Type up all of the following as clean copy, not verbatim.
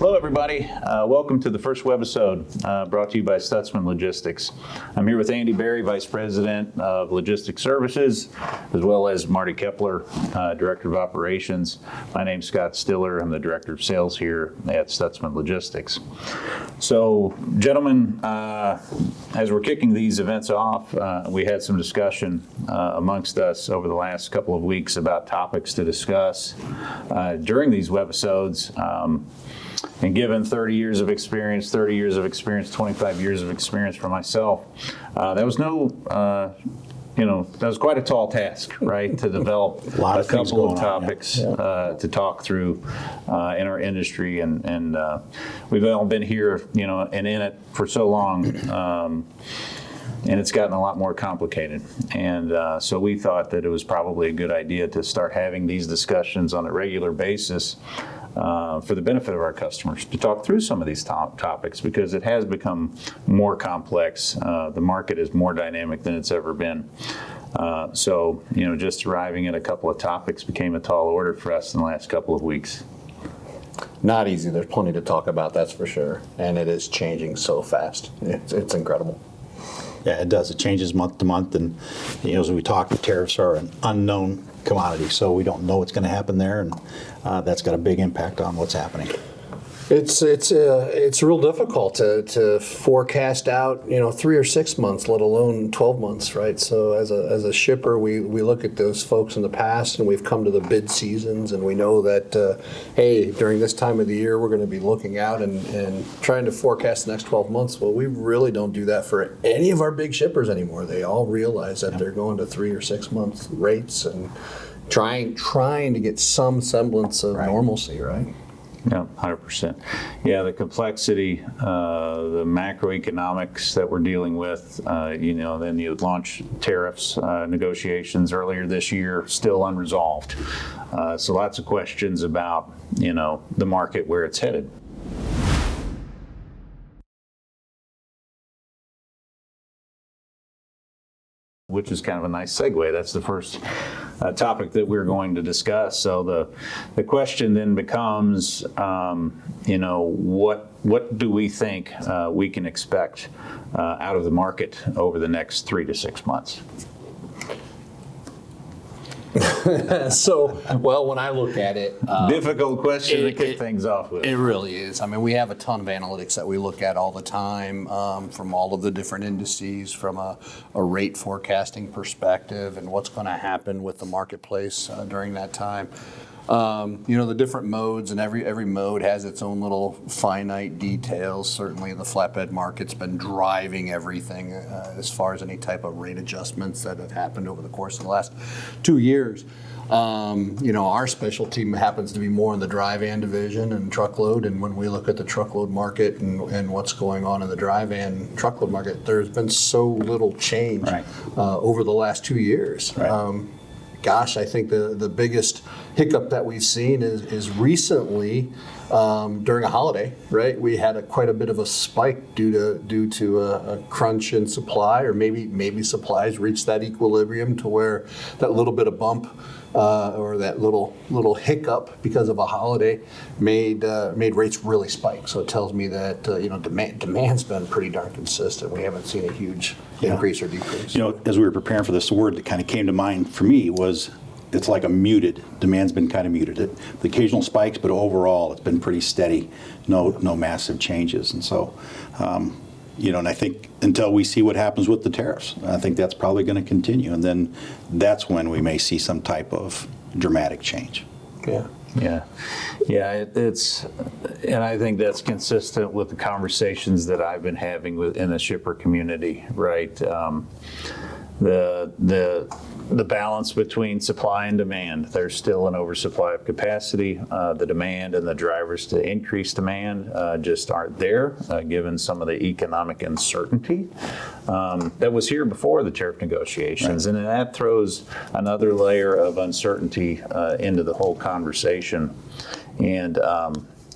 Hello, everybody. Welcome to the first webisode brought to you by Stutsman Logistics. I'm here with Andy Berry, Vice President of Logistics Services, as well as Marty Keppler, Director of Operations. My name's Scott Stiller. I'm the Director of Sales here at Stutsman Logistics. So, gentlemen, as we're kicking these events off, we had some discussion amongst us over the last couple of weeks about topics to discuss during these webisodes. And given 30 years of experience, 25 years of experience for myself, that was that was quite a tall task, right, to develop a couple of topics to talk through in our industry. And we've all been here, and in it for so long, and it's gotten a lot more complicated. And so we thought that it was probably a good idea to start having these discussions on a regular basis for the benefit of our customers, to talk through some of these topics, because it has become more complex. The market is more dynamic than it's ever been. So just arriving at a couple of topics became a tall order for us in the last couple of weeks. Not easy. There's plenty to talk about, that's for sure. And it is changing so fast. It's incredible. Yeah, it does. It changes month to month, and as we talk, the tariffs are an unknown commodity, so we don't know what's going to happen there, and that's got a big impact on what's happening. It's real difficult to forecast out 3 or 6 months, let alone 12 months, right? So as a shipper, we look at those folks in the past, and we've come to the bid seasons, and we know that hey, during this time of the year we're going to be looking out and trying to forecast the next 12 months. Well, we really don't do that for any of our big shippers anymore. They all realize that they're going to 3 or 6 month rates and trying to get some semblance of normalcy, right? Yeah, 100%. Yeah, the complexity, the macroeconomics that we're dealing with, then you launch tariffs negotiations earlier this year, still unresolved. So lots of questions about, the market, where it's headed. Which is kind of a nice segue. That's the first topic that we're going to discuss. So the question then becomes, what do we think we can expect out of the market over the next 3 to 6 months? So, well, when I look at it... difficult question to kick things off with. It really is. I mean, we have a ton of analytics that we look at all the time from all of the different indices, from a rate forecasting perspective and what's going to happen with the marketplace during that time. The different modes, and every mode has its own little finite details. Certainly the flatbed market's been driving everything as far as any type of rate adjustments that have happened over the course of the last 2 years. Our specialty happens to be more in the dry van division and truckload, and when we look at the truckload market and what's going on in the dry van truckload market, there's been so little change over the last 2 years. Right. Gosh, I think the biggest hiccup that we've seen is recently during a holiday, right? We had quite a bit of a spike due to a crunch in supply, or maybe supplies reached that equilibrium to where that little bit of bump or that little hiccup because of a holiday made rates really spike. So it tells me that demand's been pretty darn consistent. We haven't seen a huge increase or decrease. As we were preparing for this, the word that kind of came to mind for me was it's like a muted. Demand's been kind of muted. The occasional spikes, but overall it's been pretty steady. No massive changes, and so. And I think until we see what happens with the tariffs, I think that's probably going to continue. And then that's when we may see some type of dramatic change. Yeah. It's, and I think that's consistent with the conversations that I've been having in the shipper community, right? The balance between supply and demand. There's still an oversupply of capacity. The demand and the drivers to increase demand just aren't there, given some of the economic uncertainty that was here before the tariff negotiations. Right. And that throws another layer of uncertainty into the whole conversation. And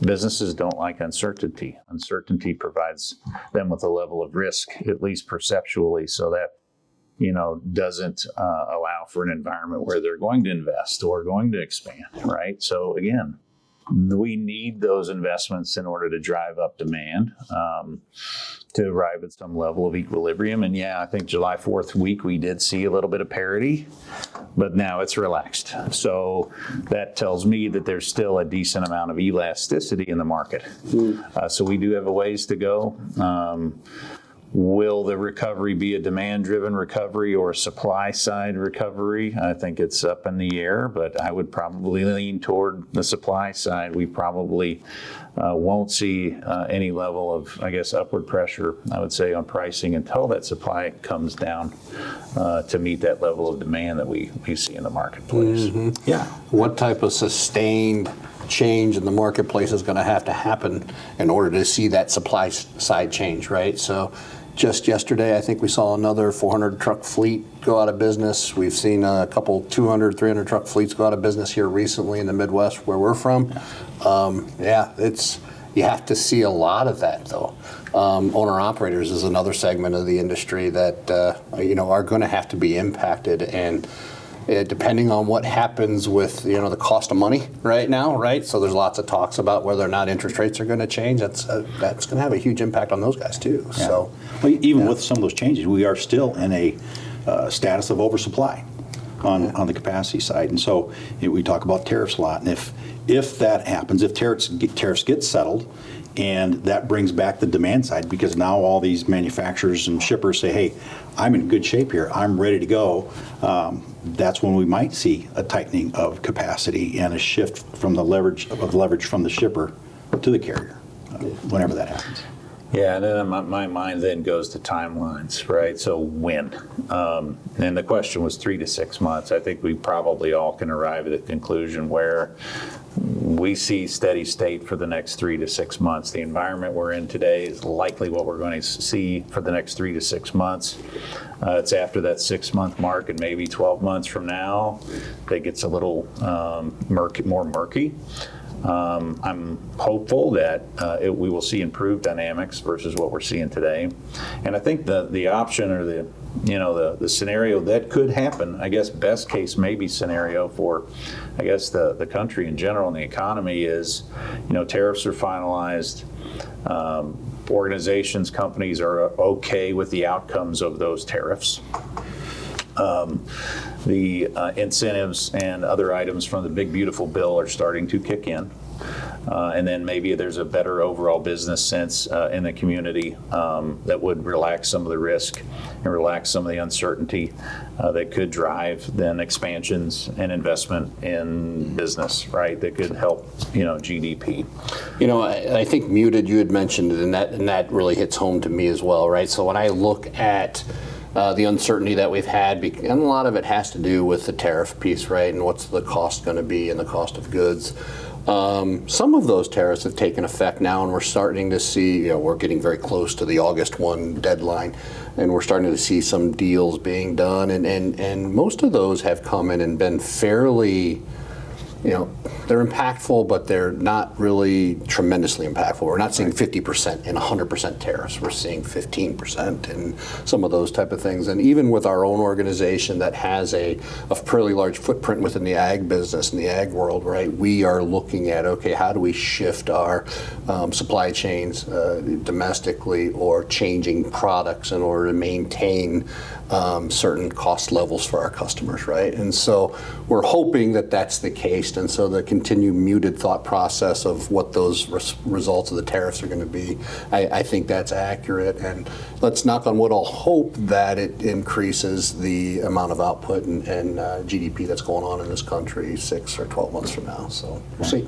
businesses don't like uncertainty. Uncertainty provides them with a level of risk, at least perceptually, so that doesn't allow for an environment where they're going to invest or going to expand, right? So again, we need those investments in order to drive up demand, to arrive at some level of equilibrium. And yeah, I think July 4th week, we did see a little bit of parity, but now it's relaxed. So that tells me that there's still a decent amount of elasticity in the market. So we do have a ways to go. Will the recovery be a demand-driven recovery or a supply-side recovery? I think it's up in the air, but I would probably lean toward the supply side. We probably won't see any level of, I guess, upward pressure, I would say, on pricing until that supply comes down to meet that level of demand that we see in the marketplace. Yeah. What type of sustained change in the marketplace is going to happen in order to see that supply side change, right? So just yesterday, I think we saw another 400 truck fleet go out of business. We've seen a couple 200, 300 truck fleets go out of business here recently in the Midwest where we're from. You have to see a lot of that, though. Owner-operators is another segment of the industry that are going to have to be impacted, and depending on what happens with the cost of money right now, right? So there's lots of talks about whether or not interest rates are going to change. That's going to have a huge impact on those guys too. Yeah. So, well, even with some of those changes, we are still in a status of oversupply on the capacity side, and so we talk about tariffs a lot. And if that happens, if tariffs get settled, and that brings back the demand side, because now all these manufacturers and shippers say, hey, I'm in good shape here, I'm ready to go. That's when we might see a tightening of capacity and a shift from the leverage from the shipper to the carrier, whenever that happens. Yeah, and then my mind then goes to timelines, right? So when? And the question was 3 to 6 months. I think we probably all can arrive at a conclusion where we see steady state for the next 3 to 6 months. The environment we're in today is likely what we're going to see for the next 3 to 6 months. It's after that 6-month mark and maybe 12 months from now that gets a little more murky. I'm hopeful that we will see improved dynamics versus what we're seeing today. And I think the option or the scenario that could happen, I guess best case maybe scenario for, I guess, the country in general and the economy is, tariffs are finalized. Organizations, companies are okay with the outcomes of those tariffs. The incentives and other items from the big beautiful bill are starting to kick in. And then maybe there's a better overall business sense in the community that would relax some of the risk and relax some of the uncertainty that could drive then expansions and investment in business, right? That could help, GDP. I think muted, you had mentioned it, and that really hits home to me as well, right? So when I look at the uncertainty that we've had, and a lot of it has to do with the tariff piece, right? And what's the cost going to be and the cost of goods. Some of those tariffs have taken effect now, and we're starting to see, we're getting very close to the August 1 deadline, and we're starting to see some deals being done. And most of those have come in and been fairly, they're impactful, but they're not really tremendously impactful. We're not seeing 50% and 100% tariffs. We're seeing 15% and some of those type of things. And even with our own organization that has a fairly large footprint within the ag business and the ag world, right, we are looking at, okay, how do we shift our supply chains domestically or changing products in order to maintain certain cost levels for our customers, right? And so we're hoping that that's the case. And so the continued muted thought process of what those results of the tariffs are going to be, I think that's accurate. And let's knock on wood, I'll hope that it increases the amount of output and GDP that's going on in this country 6 or 12 months from now. So we'll see.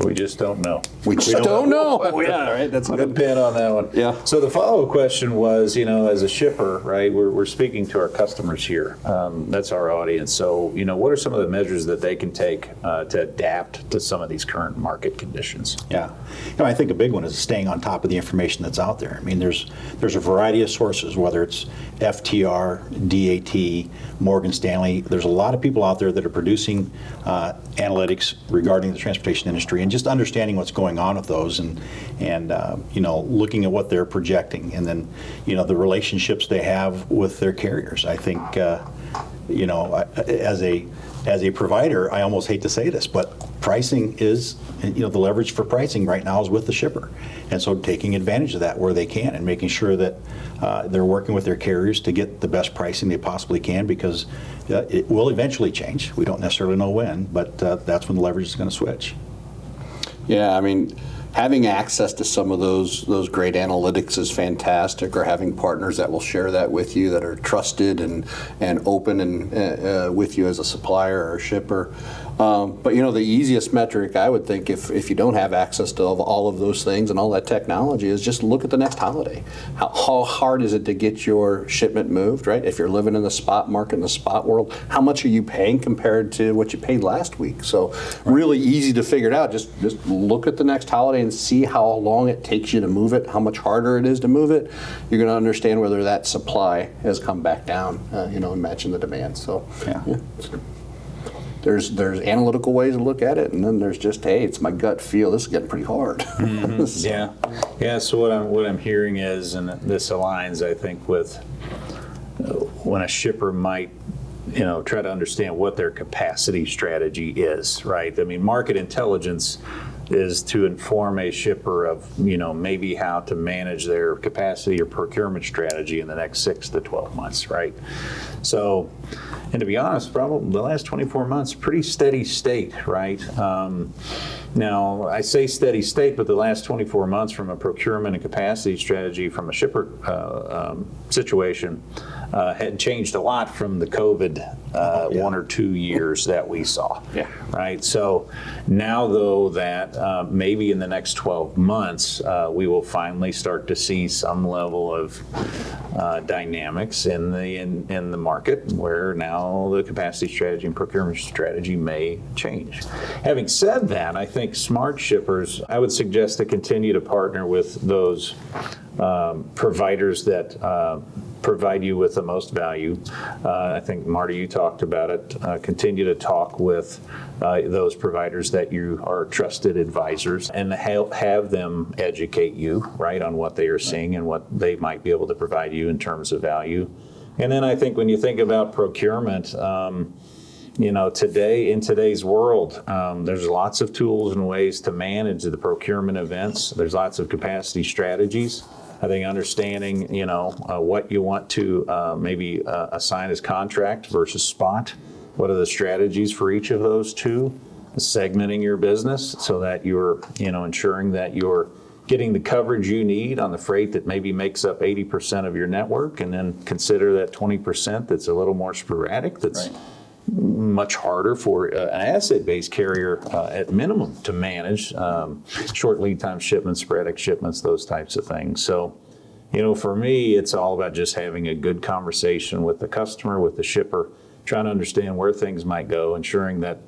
We just don't know. We just don't know. Yeah, right. That's a Put a good pin on that one. Yeah. So the follow-up question was, as a shipper, right, we're speaking to our customers here. That's our audience. So, what are some of the measures that they can take to adapt to some of these current market conditions? Yeah. I think a big one is staying on top of the information that's out there. I mean, there's a variety of sources, whether it's FTR, DAT, Morgan Stanley. There's a lot of people out there that are producing analytics regarding the transportation industry, and just understanding what's going on with those, and looking at what they're projecting, and then the relationships they have with their carriers. I think as a as a provider, I almost hate to say this, but pricing is, the leverage for pricing right now is with the shipper. And so taking advantage of that where they can and making sure that they're working with their carriers to get the best pricing they possibly can, because it will eventually change. We don't necessarily know when, but that's when the leverage is going to switch. Yeah, I mean, having access to some of those great analytics is fantastic, or having partners that will share that with you, that are trusted and open and with you as a supplier or a shipper. But the easiest metric, I would think, if you don't have access to all of those things and all that technology, is just look at the next holiday. How hard is it to get your shipment moved, right? If you're living in the spot market, in the spot world, how much are you paying compared to what you paid last week? So really easy to figure it out. Just look at the next holiday and see how long it takes you to move it, how much harder it is to move it. You're going to understand whether that supply has come back down, and matching the demand. So Yeah. There's analytical ways to look at it, and then there's just, hey, it's my gut feel. This is getting pretty hard. Yeah. So what I'm hearing is, and this aligns, I think, with when a shipper might, try to understand what their capacity strategy is, right? I mean, market intelligence is to inform a shipper of, maybe how to manage their capacity or procurement strategy in the next 6 to 12 months, right? So, and to be honest, probably the last 24 months, pretty steady state, right? Now, I say steady state, but the last 24 months from a procurement and capacity strategy from a shipper situation had changed a lot from the COVID 1 or 2 years that we saw, right? So now, though, that maybe in the next 12 months, we will finally start to see some level of dynamics in the market, where now the capacity strategy and procurement strategy may change. Having said that, I think smart shippers, I would suggest to continue to partner with those providers that provide you with the most value. I think, Marty, you talked about it. Continue to talk with those providers that you are trusted advisors, and have them educate you, right, on what they are seeing and what they might be able to provide you in terms of value. And then I think when you think about procurement, today, in today's world, there's lots of tools and ways to manage the procurement events. There's lots of capacity strategies. I think understanding, what you want to maybe assign as contract versus spot. What are the strategies for each of those two? Segmenting your business so that you're, ensuring that you're getting the coverage you need on the freight that maybe makes up 80% of your network, and then consider that 20% that's a little more sporadic, that's much harder for an asset-based carrier at minimum to manage, short lead time shipments, sporadic shipments, those types of things. So, for me, it's all about just having a good conversation with the customer, with the shipper, trying to understand where things might go, ensuring that,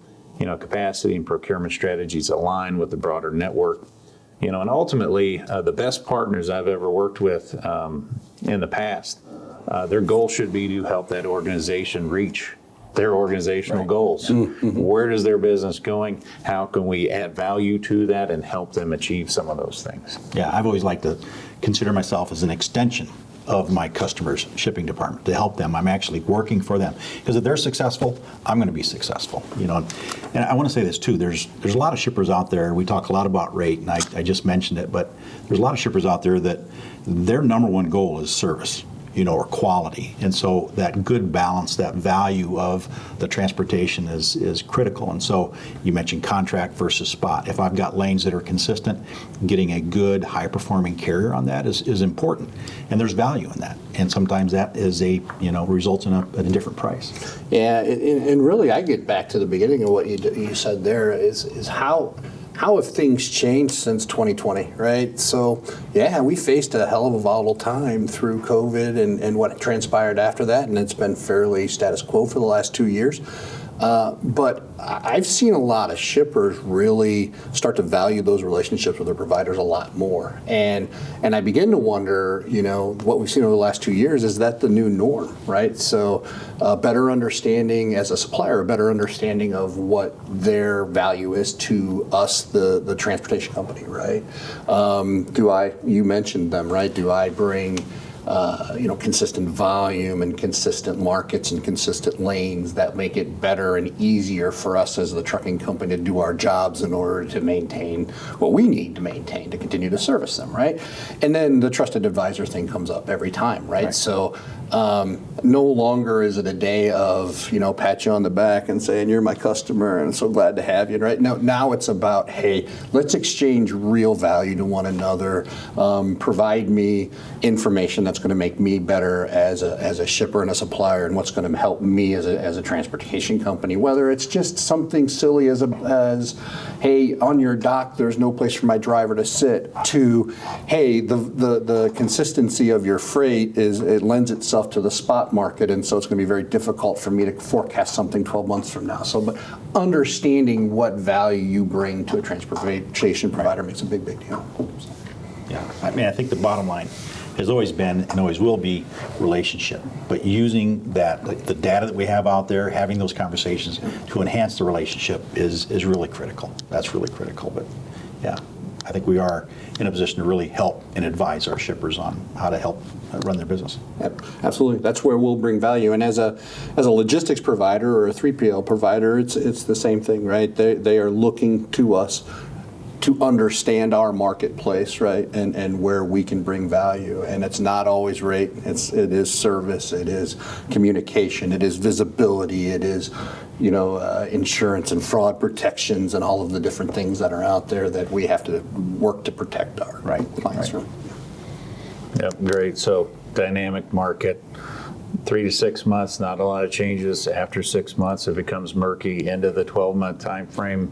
capacity and procurement strategies align with the broader network. And ultimately, the best partners I've ever worked with in the past, their goal should be to help that organization reach their organizational goals. Where is their business going? How can we add value to that and help them achieve some of those things? Yeah, I've always liked to consider myself as an extension of my customers' shipping department to help them. I'm actually working for them, because if they're successful, I'm going to be successful. And I want to say this too. There's a lot of shippers out there. We talk a lot about rate, and I just mentioned it, but there's a lot of shippers out there that their number one goal is service, or quality. And so that good balance, that value of the transportation is critical. And so you mentioned contract versus spot. If I've got lanes that are consistent, getting a good, high-performing carrier on that is important. And there's value in that. And sometimes that is results in a different price. Yeah, and really, I get back to the beginning of what you said there is how have things changed since 2020, right? So, we faced a hell of a volatile time through COVID and what transpired after that, and it's been fairly status quo for the last 2 years. But I've seen a lot of shippers really start to value those relationships with their providers a lot more. And I begin to wonder, what we've seen over the last 2 years, is that the new norm, right? So a better understanding as a supplier, a better understanding of what their value is to us, the transportation company, right? You mentioned them, right? Do I bring consistent volume and consistent markets and consistent lanes that make it better and easier for us as the trucking company to do our jobs in order to maintain what we need to maintain to continue to service them, right? And then the trusted advisor thing comes up every time, right? So no longer is it a day of, pat you on the back and saying, you're my customer and I'm so glad to have you, right? Now it's about, hey, let's exchange real value to one another, provide me information that's going to make me better as a shipper and a supplier, and what's going to help me as a transportation company, whether it's just something silly as hey, on your dock there's no place for my driver to sit, to hey, the consistency of your freight it lends itself to the spot market, and so it's going to be very difficult for me to forecast something 12 months from now. So, but understanding what value you bring to a transportation provider makes a big deal. Yeah, I think the bottom line has always been and always will be relationship, but using the data that we have out there, having those conversations to enhance the relationship is really critical. That's really critical, but yeah, I think we are in a position to really help and advise our shippers on how to help run their business. Yep, absolutely. That's where we'll bring value. And as a logistics provider or a 3PL provider, it's the same thing, right? They are looking to us to understand our marketplace, right, and where we can bring value. And it's not always rate. It is service. It is communication. It is visibility. It is insurance and fraud protections and all of the different things that are out there that we have to work to protect our clients from. Yep, great. So dynamic market, 3 to 6 months, not a lot of changes. After 6 months, it becomes murky. Into the 12-month time frame,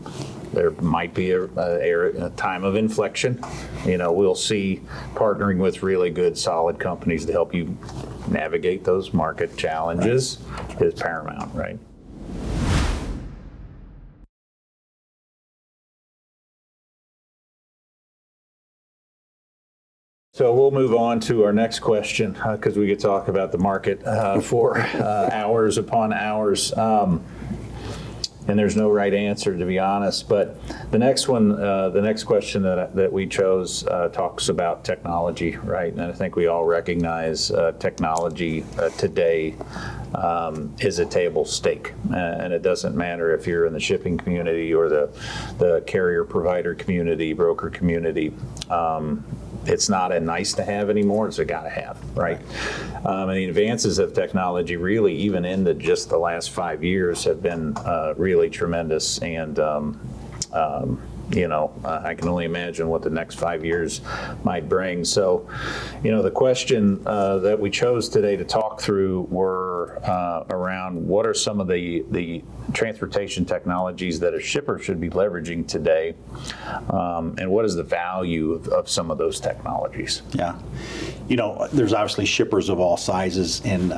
there might be a time of inflection. We'll see partnering with really good, solid companies to help you navigate those market challenges is paramount, right? So we'll move on to our next question because we could talk about the market for hours upon hours. And there's no right answer, to be honest. But the next question that we chose talks about technology, right? And I think we all recognize technology today is a table stake. And it doesn't matter if you're in the shipping community or the carrier provider community, broker community. It's not a nice to have anymore, it's a gotta have, right? And the advances of technology really, even into just the last 5 years, have been really tremendous. And I can only imagine what the next 5 years might bring. So, the question that we chose today to talk through were around what are some of the transportation technologies that a shipper should be leveraging today, and what is the value of some of those technologies? Yeah. There's obviously shippers of all sizes and,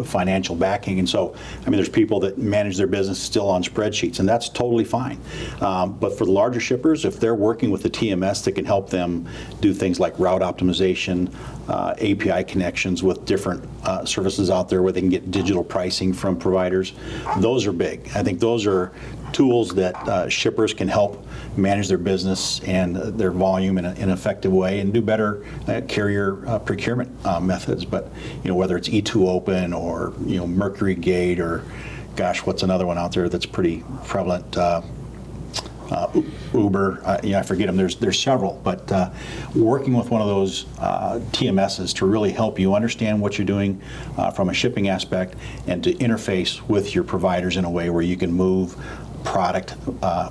financial backing. And so, there's people that manage their business still on spreadsheets, and that's totally fine. But for the larger shippers, if they're working with a TMS that can help them do things like route optimization, API connections with different services out there where they can get digital pricing from providers, those are big. I think those are tools that shippers can help manage their business and their volume in an effective way and do better carrier procurement methods. But whether it's E2 Open or Mercury Gate or gosh, what's another one out there that's pretty prevalent? Uber, I forget them. There's several, but working with one of those TMSs to really help you understand what you're doing from a shipping aspect and to interface with your providers in a way where you can move product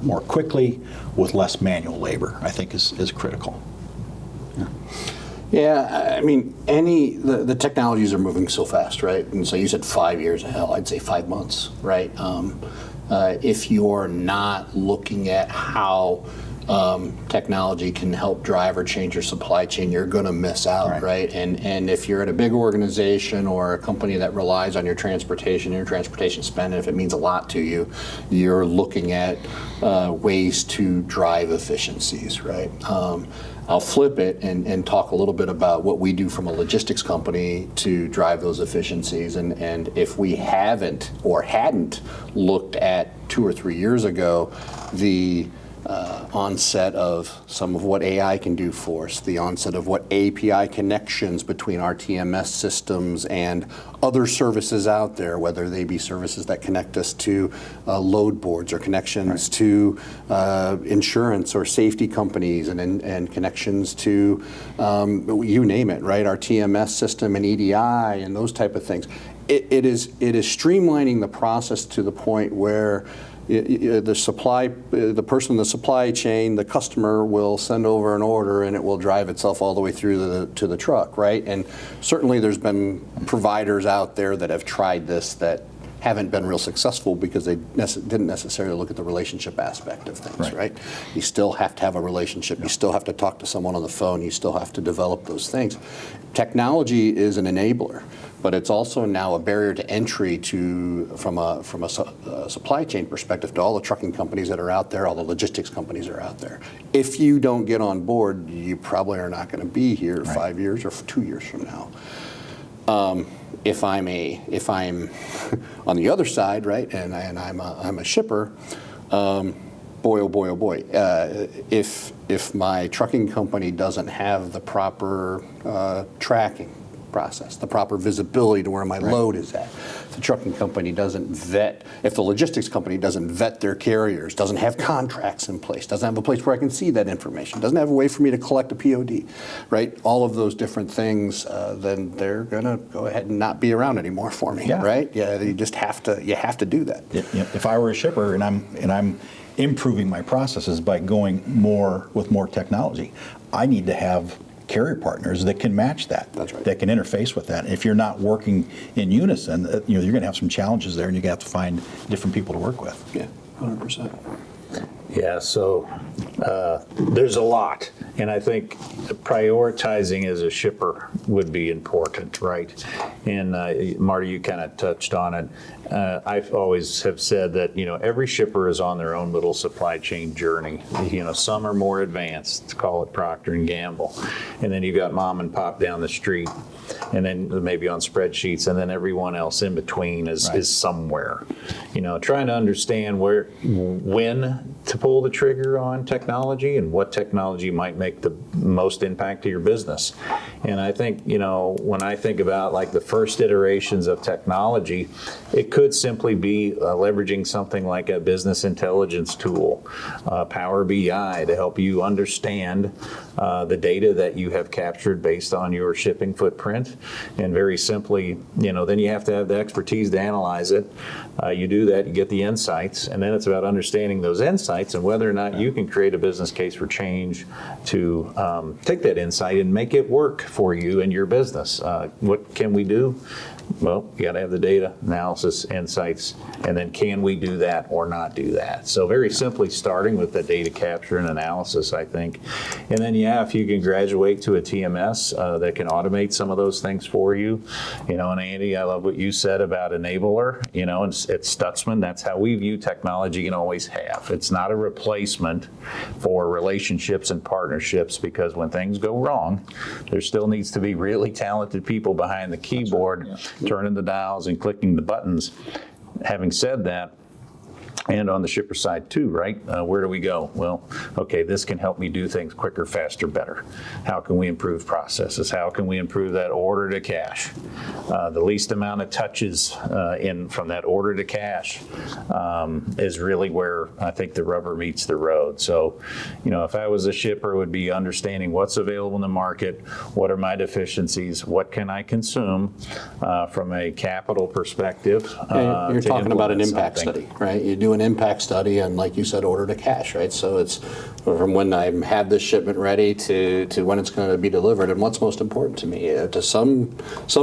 more quickly with less manual labor, I think is critical. Yeah, the technologies are moving so fast, right? And so you said 5 years, hell, I'd say 5 months, right? If you're not looking at how technology can help drive or change your supply chain, you're going to miss out, right? And if you're at a big organization or a company that relies on your transportation spend, and if it means a lot to you, you're looking at ways to drive efficiencies, right? I'll flip it and talk a little bit about what we do from a logistics company to drive those efficiencies. And if we haven't or hadn't looked at 2 or 3 years ago, the onset of some of what AI can do for us, the onset of what API connections between our TMS systems and other services out there, whether they be services that connect us to load boards or connections to insurance or safety companies and connections to you name it, right? Our TMS system and EDI and those type of things. It is streamlining the process to the point where the person in the supply chain, the customer will send over an order and it will drive itself all the way through to the truck, right? And certainly there's been providers out there that have tried this that haven't been real successful because they didn't necessarily look at the relationship aspect of things, right? You still have to have a relationship. You still have to talk to someone on the phone. You still have to develop those things. Technology is an enabler, but it's also now a barrier to entry from a supply chain perspective to all the trucking companies that are out there, all the logistics companies that are out there. If you don't get on board, you probably are not going to be here 5 years or 2 years from now. If I'm on the other side, right, and I'm a shipper, boy, oh boy, oh boy, if my trucking company doesn't have the proper tracking process, the proper visibility to where my load is at. If the trucking company doesn't vet, if the logistics company doesn't vet their carriers, doesn't have contracts in place, doesn't have a place where I can see that information, doesn't have a way for me to collect a POD, right? All of those different things, then they're gonna go ahead and not be around anymore for me, right? Yeah, you just have to do that. If I were a shipper and I'm improving my processes by going with more technology, I need to have carrier partners that can match that. That's right. That can interface with that. If you're not working in unison, you're going to have some challenges there, and you're going to have to find different people to work with. Yeah, 100%. Yeah, so there's a lot, and I think prioritizing as a shipper would be important, right? And Marty, you kind of touched on it. I've always have said that, every shipper is on their own little supply chain journey. Some are more advanced, call it Procter & Gamble, and then you've got mom and pop down the street, and then maybe on spreadsheets, and then everyone else in between is somewhere. Trying to understand when to pull the trigger on technology and what technology might make the most impact to your business. And I think, when I think about like the first iterations of technology, it could simply be leveraging something like a business intelligence tool, Power BI, to help you understand the data that you have captured based on your shipping footprint. And very simply, then you have to have the expertise to analyze it. You do that, you get the insights, and then it's about understanding those insights and whether or not you can create a business case for change to take that insight and make it work for you and your business. What can we do? Well, you got to have the data, analysis, insights, and then can we do that or not do that? So very simply starting with the data capture and analysis, I think. And then, if you can graduate to a TMS that can automate some of those things for you. And Andy, I love what you said about enabler. At Stutsman, that's how we view technology and always have. It's not a replacement for relationships and partnerships, because when things go wrong, there still needs to be really talented people behind the keyboard, turning the dials and clicking the buttons. Having said that, and on the shipper side too, right? Where do we go? Well, okay, this can help me do things quicker, faster, better. How can we improve processes? How can we improve that order to cash? The least amount of touches from that order to cash is really where I think the rubber meets the road. So, if I was a shipper, it would be understanding what's available in the market, what are my deficiencies, what can I consume from a capital perspective. You're talking about an impact study, right? You do an impact study and, like you said, order to cash, right? So it's from when I have this shipment ready to when it's going to be delivered, and what's most important to me. To some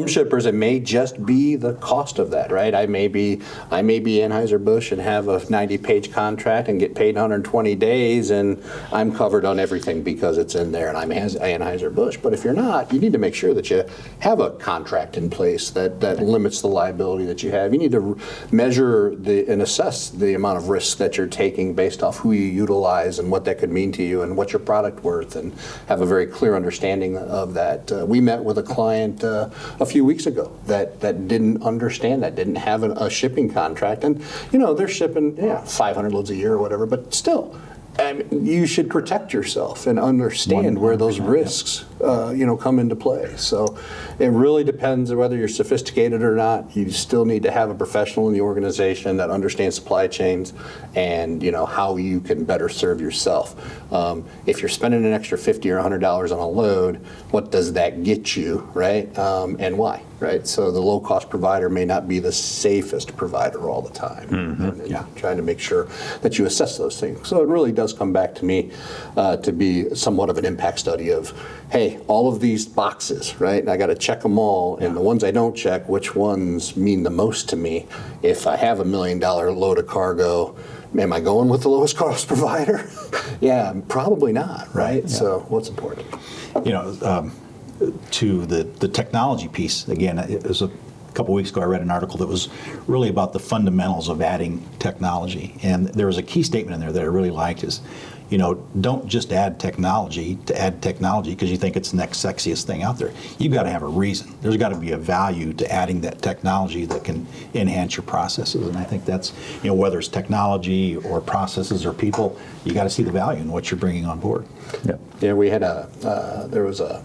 shippers, it may just be the cost of that, right? I may be Anheuser-Busch and have a 90-page contract and get paid 120 days, and I'm covered on everything because it's in there, and I'm Anheuser-Busch. But if you're not, you need to make sure that you have a contract in place that limits the liability that you have. You need to measure and assess the amount of risk that you're taking based off who you utilize and what that could mean to you and what's your product worth, and have a very clear understanding of that. We met with a client a few weeks ago that didn't understand that, didn't have a shipping contract, and they're shipping 500 loads a year or whatever, but still, you should protect yourself and understand where those risks, come into play. So it really depends on whether you're sophisticated or not. You still need to have a professional in the organization that understands supply chains and, how you can better serve yourself. If you're spending an extra $50 or $100 on a load, what does that get you, right? And why, right? So the low-cost provider may not be the safest provider all the time. And trying to make sure that you assess those things. So it really does come back to me to be somewhat of an impact study of, hey, all of these boxes, right? And I got to check them all, and the ones I don't check, which ones mean the most to me? If I have $1 million load of cargo, am I going with the lowest cost provider? Yeah, probably not, right? Yeah. So what's important? To the technology piece, again, it was a couple weeks ago I read an article that was really about the fundamentals of adding technology. And there was a key statement in there that I really liked is, don't just add technology to add technology because you think it's the next sexiest thing out there. You've got to have a reason. There's got to be a value to adding that technology that can enhance your processes. And I think that's, whether it's technology or processes or people, you got to see the value in what you're bringing on board. Yeah, we had there was a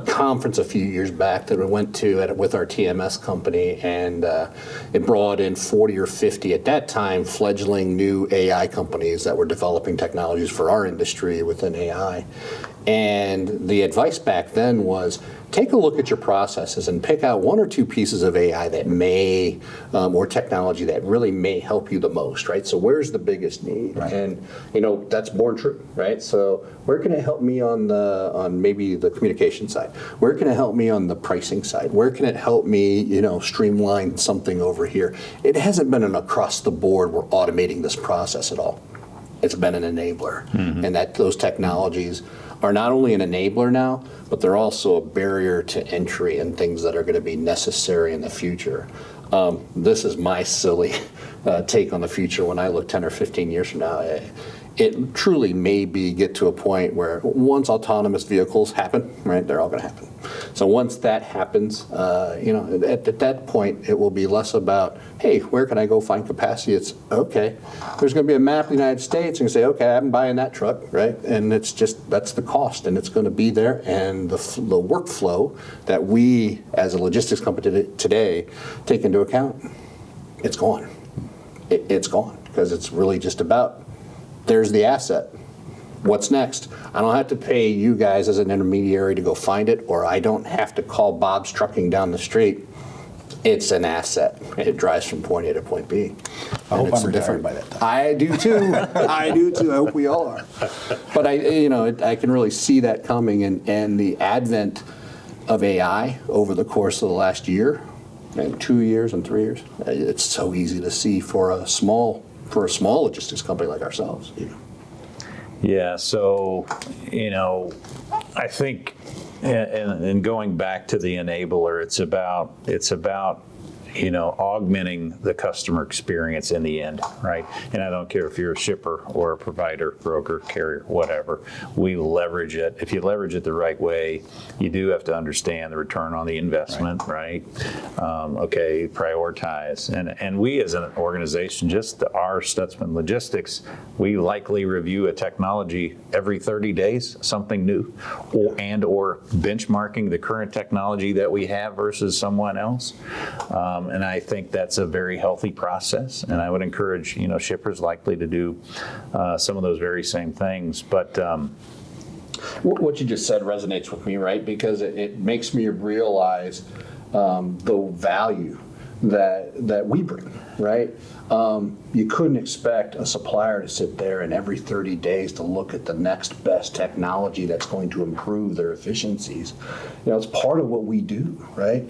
conference a few years back that we went to with our TMS company, and it brought in 40 or 50 at that time fledgling new AI companies that were developing technologies for our industry within AI. And the advice back then was, take a look at your processes and pick out one or two pieces of AI that may, or technology that really may help you the most, right? So where's the biggest need? Right. And, that's born true, right? So where can it help me on maybe the communication side? Where can it help me on the pricing side? Where can it help me, streamline something over here? It hasn't been an across the board, we're automating this process at all. It's been an enabler. And that those technologies are not only an enabler now, but they're also a barrier to entry and things that are going to be necessary in the future. This is my silly take on the future when I look 10 or 15 years from now. It truly may get to a point where once autonomous vehicles happen, right, they're all going to happen. So once that happens, at that point, it will be less about, hey, where can I go find capacity? It's, okay, there's going to be a map of the United States, and you say, okay, I'm buying that truck, right? And it's just, that's the cost, and it's going to be there. And the workflow that we, as a logistics company today, take into account, it's gone. It's gone, because it's really just about, there's the asset. What's next? I don't have to pay you guys as an intermediary to go find it, or I don't have to call Bob's Trucking down the street. It's an asset. It drives from point A to point B. I hope I'm retired by that time. I do too. I do too. I hope we all are. But I can really see that coming, and the advent of AI over the course of the last year, and 2 years and 3 years. It's so easy to see for a small logistics company like ourselves. Yeah, so, I think, and going back to the enabler, it's about augmenting the customer experience in the end, right? And I don't care if you're a shipper or a provider, broker, carrier, whatever. We leverage it. If you leverage it the right way, you do have to understand the return on the investment, right? Prioritize. And we as an organization, just our Stutsman Logistics, we likely review a technology every 30 days, something new, or benchmarking the current technology that we have versus someone else. And I think that's a very healthy process, and I would encourage shippers likely to do some of those very same things. But what you just said resonates with me, right? Because it makes me realize the value that we bring, right? You couldn't expect a supplier to sit there and every 30 days to look at the next best technology that's going to improve their efficiencies. It's part of what we do, right?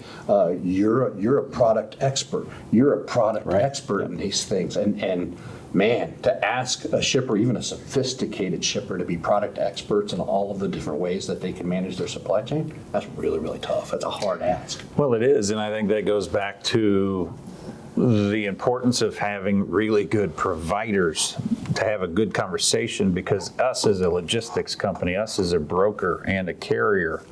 You're a product expert. You're a product expert in these things. And man, to ask a shipper, even a sophisticated shipper, to be product experts in all of the different ways that they can manage their supply chain, that's really, really tough. That's a hard ask. Well, it is, and I think that goes back to the importance of having really good providers to have a good conversation, because us as a logistics company, us as a broker and a carrier,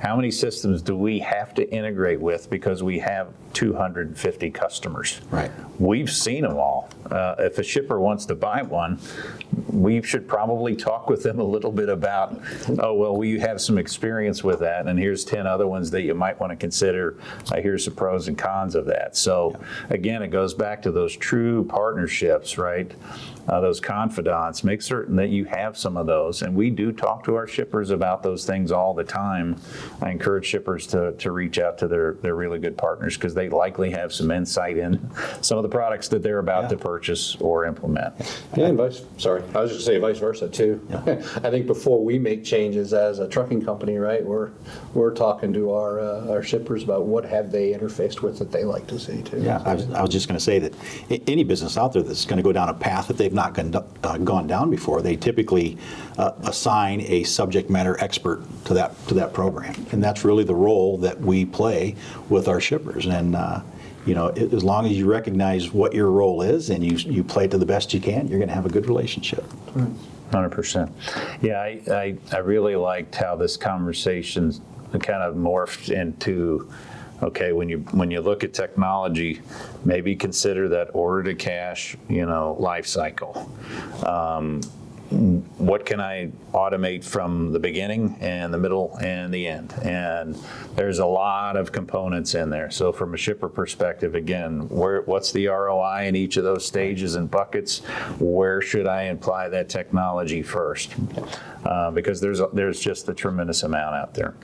how many systems do we have to integrate with because we have 250 customers? Right. We've seen them all. If a shipper wants to buy one, we should probably talk with them a little bit about, oh, well, we have some experience with that, and here's 10 other ones that you might want to consider. Here's the pros and cons of that. So again, it goes back to those true partnerships, right? Those confidants. Make certain that you have some of those. And we do talk to our shippers about those things all the time. I encourage shippers to reach out to their really good partners, because they likely have some insight in some of the products that they're about to purchase or implement. Yeah, and I was just going to say vice versa too. I think before we make changes as a trucking company, right, we're talking to our shippers about what have they interfaced with that they like to see too. Yeah, I was just going to say that any business out there that's going to go down a path that they've not gone down before, they typically assign a subject matter expert to that program, and that's really the role that we play with our shippers. And as long as you recognize what your role is and you play it to the best you can, you're going to have a good relationship. 100%. Yeah, I really liked how this conversation kind of morphed into, okay, when you look at technology, maybe consider that order to cash, life cycle. What can I automate from the beginning and the middle and the end? And there's a lot of components in there. So from a shipper perspective, again, what's the ROI in each of those stages and buckets? Where should I apply that technology first? Because there's just a tremendous amount out there.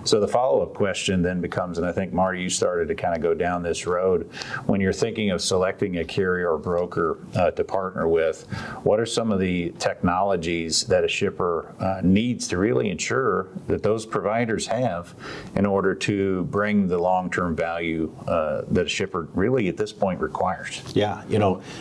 So the follow-up question then becomes, and I think, Marty, you started to kind of go down this road, when you're thinking of selecting a carrier or broker to partner with, what are some of the technologies that a shipper needs to really ensure that those providers have in order to bring the long-term value that a shipper really at this point requires? Yeah,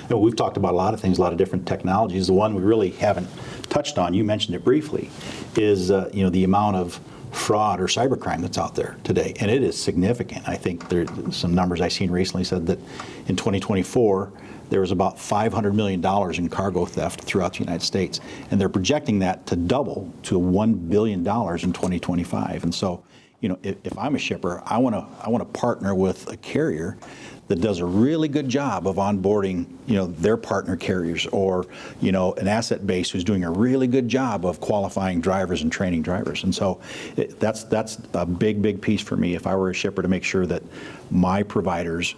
we've talked about a lot of things, a lot of different technologies. The one we really haven't touched on, you mentioned it briefly, is the amount of fraud or cybercrime that's out there today, and it is significant. I think there's some numbers I've seen recently said that in 2024 there was about $500 million in cargo theft throughout the United States, and they're projecting that to double to $1 billion in 2025. And so, if I'm a shipper, I want to partner with a carrier that does a really good job of onboarding, their partner carriers, or, an asset base who's doing a really good job of qualifying drivers and training drivers. And so that's a big piece for me if I were a shipper, to make sure that my providers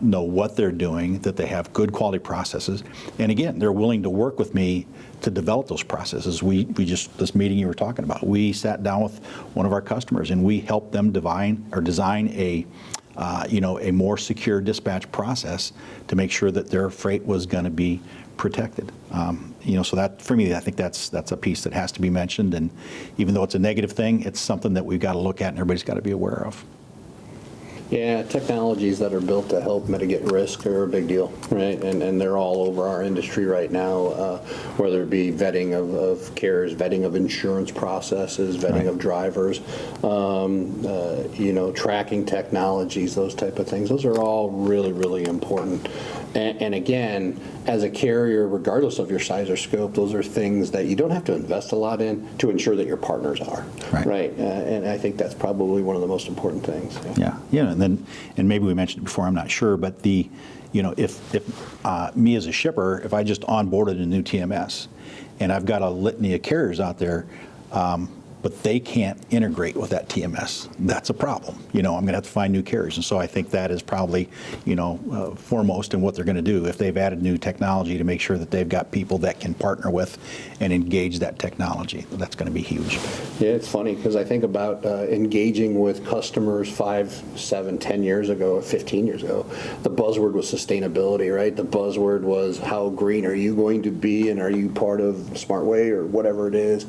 know what they're doing, that they have good quality processes. And again, they're willing to work with me to develop those processes. We just, this meeting you were talking about, we sat down with one of our customers and we helped them design a more secure dispatch process to make sure that their freight was going to be protected. So that, for me, I think that's a piece that has to be mentioned. And even though it's a negative thing, it's something that we've got to look at and everybody's got to be aware of. Yeah, technologies that are built to help mitigate risk are a big deal, right? And they're all over our industry right now, whether it be vetting of carriers, vetting of insurance processes, vetting of drivers, tracking technologies, those type of things. Those are all really, really important. And again, as a carrier, regardless of your size or scope, those are things that you don't have to invest a lot in to ensure that your partners are, right? And I think that's probably one of the most important things. And maybe we mentioned it before, I'm not sure, but if me as a shipper, if I just onboarded a new TMS and I've got a litany of carriers out there, but they can't integrate with that TMS, that's a problem. I'm going to have to find new carriers. And so I think that is probably, foremost in what they're going to do if they've added new technology, to make sure that they've got people that can partner with and engage that technology. That's going to be huge. Yeah, it's funny because I think about engaging with customers 5, 7, 10 years ago, 15 years ago. The buzzword was sustainability, right? The buzzword was, how green are you going to be, and are you part of SmartWay or whatever it is?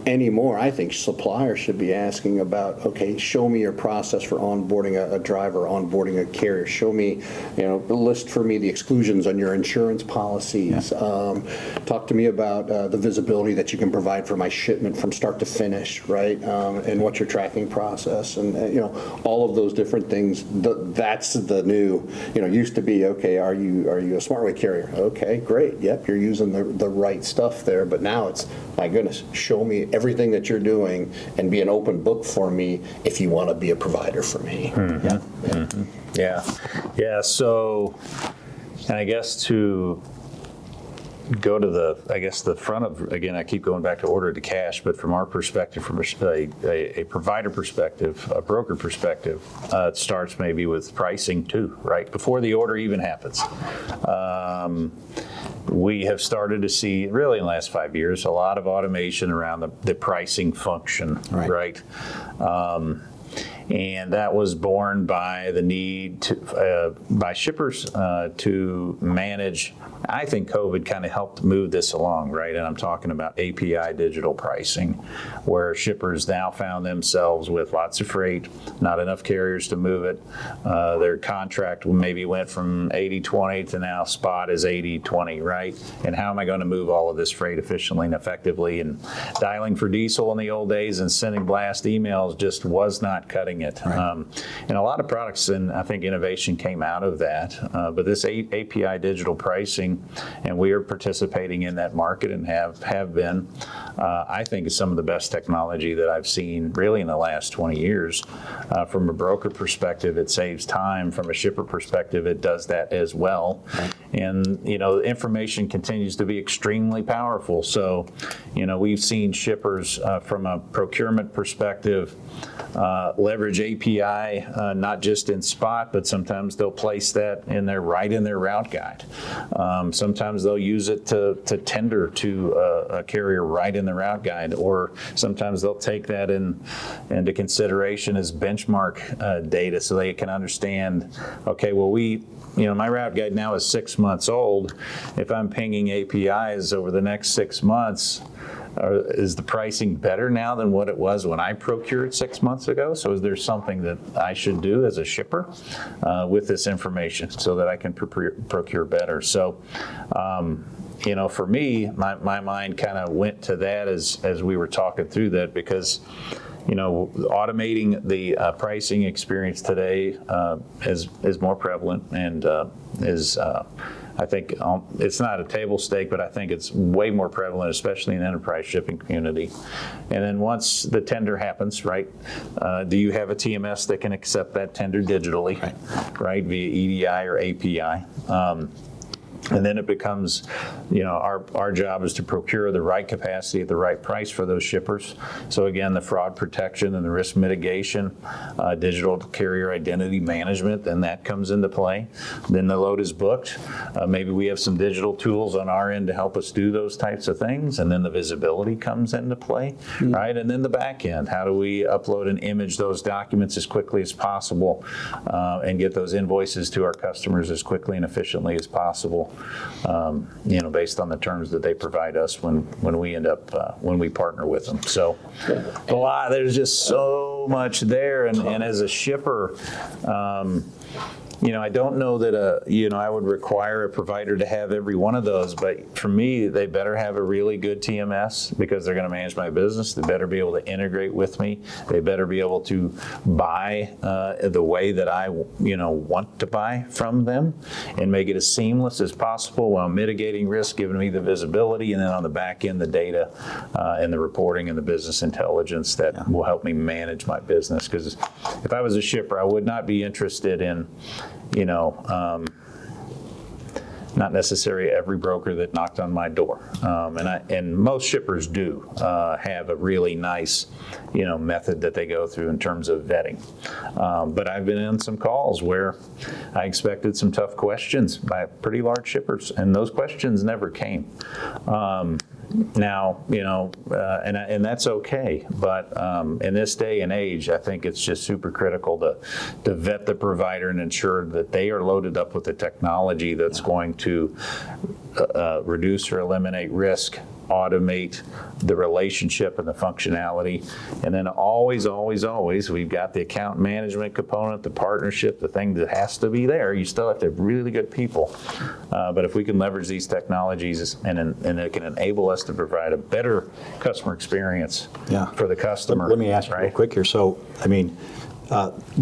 Anymore, I think suppliers should be asking about, okay, show me your process for onboarding a driver, onboarding a carrier. Show me, list for me the exclusions on your insurance policies. Talk to me about the visibility that you can provide for my shipment from start to finish, right? And what's your tracking process, and all of those different things. That's the new. Used to be, okay, are you a SmartWay carrier? Okay, great. Yep, you're using the right stuff there. But now it's, my goodness, show me everything that you're doing and be an open book for me if you want to be a provider for me. Yeah. So, and I guess to go to the front of, again, I keep going back to order to cash, but from our perspective, from a provider perspective, a broker perspective, it starts maybe with pricing too, right? Before the order even happens. We have started to see, really in the last 5 years, a lot of automation around the pricing function, right? And that was born by the need by shippers to manage. I think COVID kind of helped move this along, right? And I'm talking about API digital pricing, where shippers now found themselves with lots of freight, not enough carriers to move it. Their contract maybe went from 80/20 to now spot is 80/20, right? And how am I going to move all of this freight efficiently and effectively? And dialing for diesel in the old days and sending blast emails just was not cutting it. And a lot of products, and I think innovation came out of that. But this API digital pricing, and we are participating in that market and have been, I think is some of the best technology that I've seen really in the last 20 years. From a broker perspective, it saves time. From a shipper perspective, it does that as well. And, information continues to be extremely powerful. So, we've seen shippers from a procurement perspective leverage API, not just in spot, but sometimes they'll place that right in their route guide. Sometimes they'll use it to tender to a carrier right in the route guide, or sometimes they'll take that into consideration as benchmark data so they can understand, okay, well, my route guide now is 6 months old. If I'm pinging APIs over the next 6 months, is the pricing better now than what it was when I procured 6 months ago? So is there something that I should do as a shipper with this information so that I can procure better? So, for me, my mind kind of went to that as we were talking through that, because automating the pricing experience today is more prevalent and is I think it's not a table stake, but I think it's way more prevalent, especially in the enterprise shipping community. And then once the tender happens, right, do you have a TMS that can accept that tender digitally, right, via EDI or API? And then it becomes, our job is to procure the right capacity at the right price for those shippers. So again, the fraud protection and the risk mitigation, digital carrier identity management, then that comes into play. Then the load is booked. Maybe we have some digital tools on our end to help us do those types of things. And then the visibility comes into play, right? And then the back end, how do we upload and image those documents as quickly as possible and get those invoices to our customers as quickly and efficiently as possible. Based on the terms that they provide us when we partner with them. So there's just so much there, and as a shipper, I don't know that I would require a provider to have every one of those, but for me, they better have a really good TMS because they're going to manage my business. They better be able to integrate with me. They better be able to buy the way that I, want to buy from them and make it as seamless as possible while mitigating risk, giving me the visibility, and then on the back end, the data and the reporting and the business intelligence that will help me manage my business. Because if I was a shipper, I would not be interested in not necessarily every broker that knocked on my door. And most shippers do have a really nice, method that they go through in terms of vetting. But I've been in some calls where I expected some tough questions by pretty large shippers, and those questions never came. Now, and that's okay. But in this day and age, I think it's just super critical to vet the provider and ensure that they are loaded up with the technology that's going to reduce or eliminate risk automate the relationship and the functionality. And then always, we've got the account management component, the partnership, the thing that has to be there. You still have to have really good people. But if we can leverage these technologies and it can enable us to provide a better customer experience for the customer. Let me ask you real quick here. So, I mean,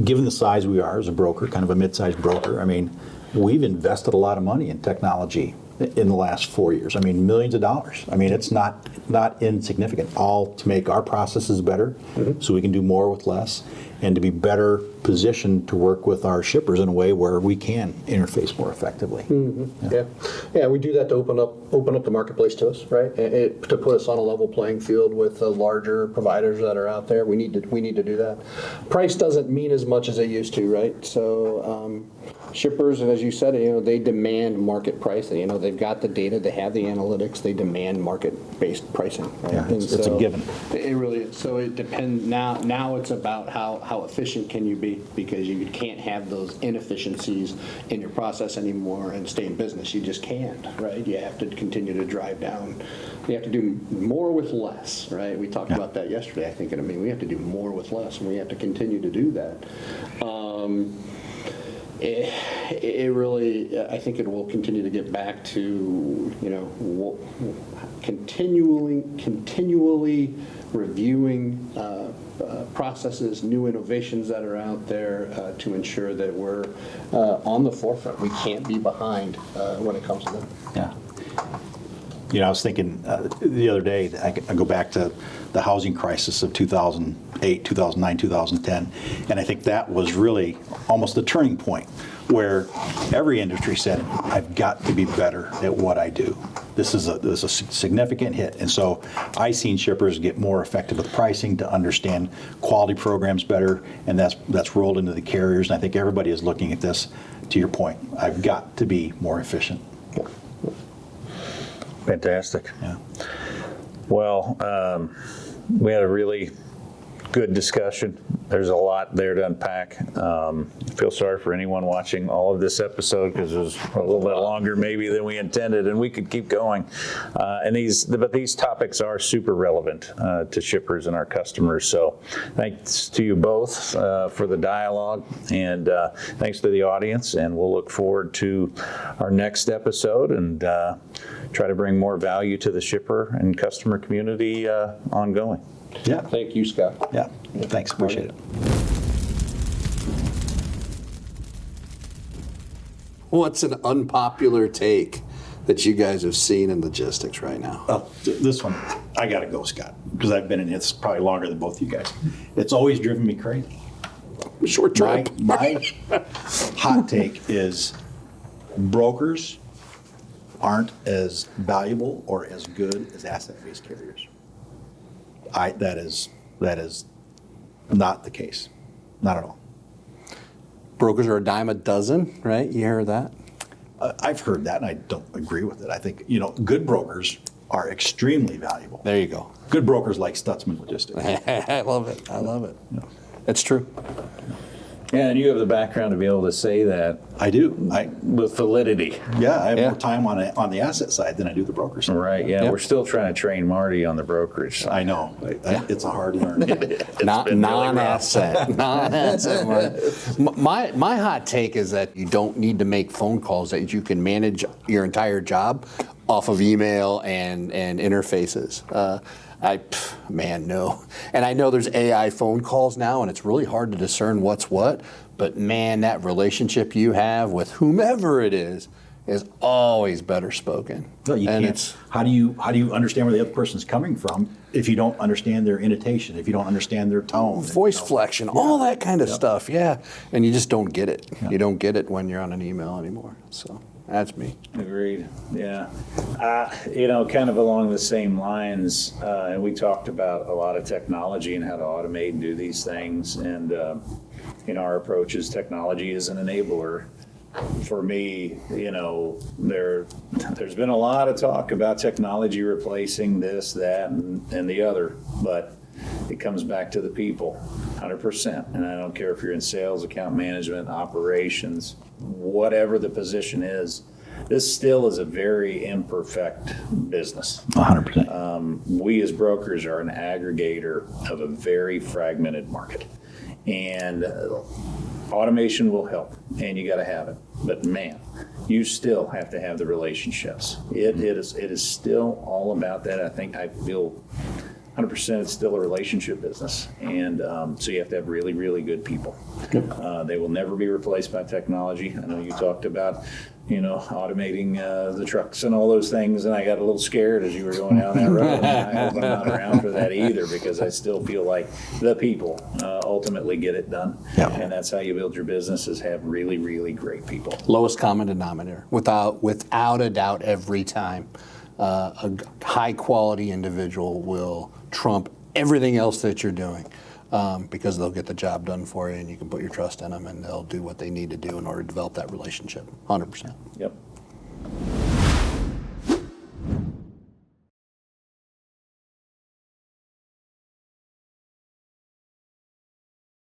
given the size we are as a broker, kind of a mid-sized broker, I mean, we've invested a lot of money in technology in the last 4 years. I mean, millions of dollars. I mean, it's not insignificant, all to make our processes better so we can do more with less and to be better positioned to work with our shippers in a way where we can interface more effectively. Yeah, we do that to open up the marketplace to us, right? To put us on a level playing field with the larger providers that are out there. We need to do that. Price doesn't mean as much as it used to, right? So shippers, and as you said, they demand market pricing. They've got the data, they have the analytics, they demand market-based pricing. Right? Yeah, it's a given. It really is. So it depends. Now it's about how efficient can you be, because you can't have those inefficiencies in your process anymore and stay in business. You just can't, right? You have to continue to drive down. You have to do more with less, right? We talked about that yesterday, I think. We have to do more with less, and we have to continue to do that. It really, I think it will continue to get back to, continually reviewing processes, new innovations that are out there to ensure that we're on the forefront. We can't be behind when it comes to that. Yeah. I was thinking the other day, I go back to the housing crisis of 2008, 2009, 2010, and I think that was really almost the turning point where every industry said, I've got to be better at what I do. This is a significant hit. And so I've seen shippers get more effective with pricing to understand quality programs better, and that's rolled into the carriers. And I think everybody is looking at this, to your point, I've got to be more efficient. Fantastic. Yeah. Well, we had a really good discussion. There's a lot there to unpack. I feel sorry for anyone watching all of this episode because it was a little bit longer maybe than we intended, and we could keep going. But these topics are super relevant to shippers and our customers. So thanks to you both for the dialogue, and thanks to the audience. And we'll look forward to our next episode and try to bring more value to the shipper and customer community ongoing. Yeah. Thank you, Scott. Yeah. Thanks. Appreciate it. What's an unpopular take that you guys have seen in logistics right now? This one, I got to go, Scott, because I've been in it probably longer than both you guys. It's always driven me crazy. Short trip. My hot take is brokers aren't as valuable or as good as asset-based carriers. That is not the case. Not at all. Brokers are a dime a dozen, right? You hear that? I've heard that, and I don't agree with it. I think, good brokers are extremely valuable. There you go. Good brokers like Stutsman Logistics. I love it. Yeah. It's true. Yeah, and you have the background to be able to say that. I do. With validity. Yeah, I have more time on the asset side than I do the broker side. Right, yeah. Yep. We're still trying to train Marty on the brokerage side. I know. It's a hard learn. Non-asset. Non-asset. My hot take is that you don't need to make phone calls, that you can manage your entire job off of email and interfaces. No. And I know there's AI phone calls now, and it's really hard to discern what's what, but man, that relationship you have with whomever it is always better spoken. No, you and can't. How do you understand where the other person's coming from if you don't understand their intonation, if you don't understand their tone? Voice flexion, all that kind of stuff, and you just don't get it. You don't get it when you're on an email anymore, so. That's me. Agreed. Yeah. Kind of along the same lines, and we talked about a lot of technology and how to automate and do these things. And our approach is technology is an enabler. For me, there's been a lot of talk about technology replacing this, that, and the other, but it comes back to the people, 100%. And I don't care if you're in sales, account management, operations, whatever the position is, this still is a very imperfect business. 100%. We as brokers are an aggregator of a very fragmented market. And automation will help, and you got to have it. But man, you still have to have the relationships. It is still all about that. I feel 100% it's still a relationship business. And so you have to have really, really good people. They will never be replaced by technology. I know you talked about, automating the trucks and all those things, and I got a little scared as you were going down that road. I hope I'm not around for that either, because I still feel like the people ultimately get it done. Yep. And that's how you build your business, is have really, really great people. Lowest common denominator, without a doubt, every time. A high-quality individual will trump everything else that you're doing, because they'll get the job done for you, and you can put your trust in them, and they'll do what they need to do in order to develop that relationship. 100%. Yep.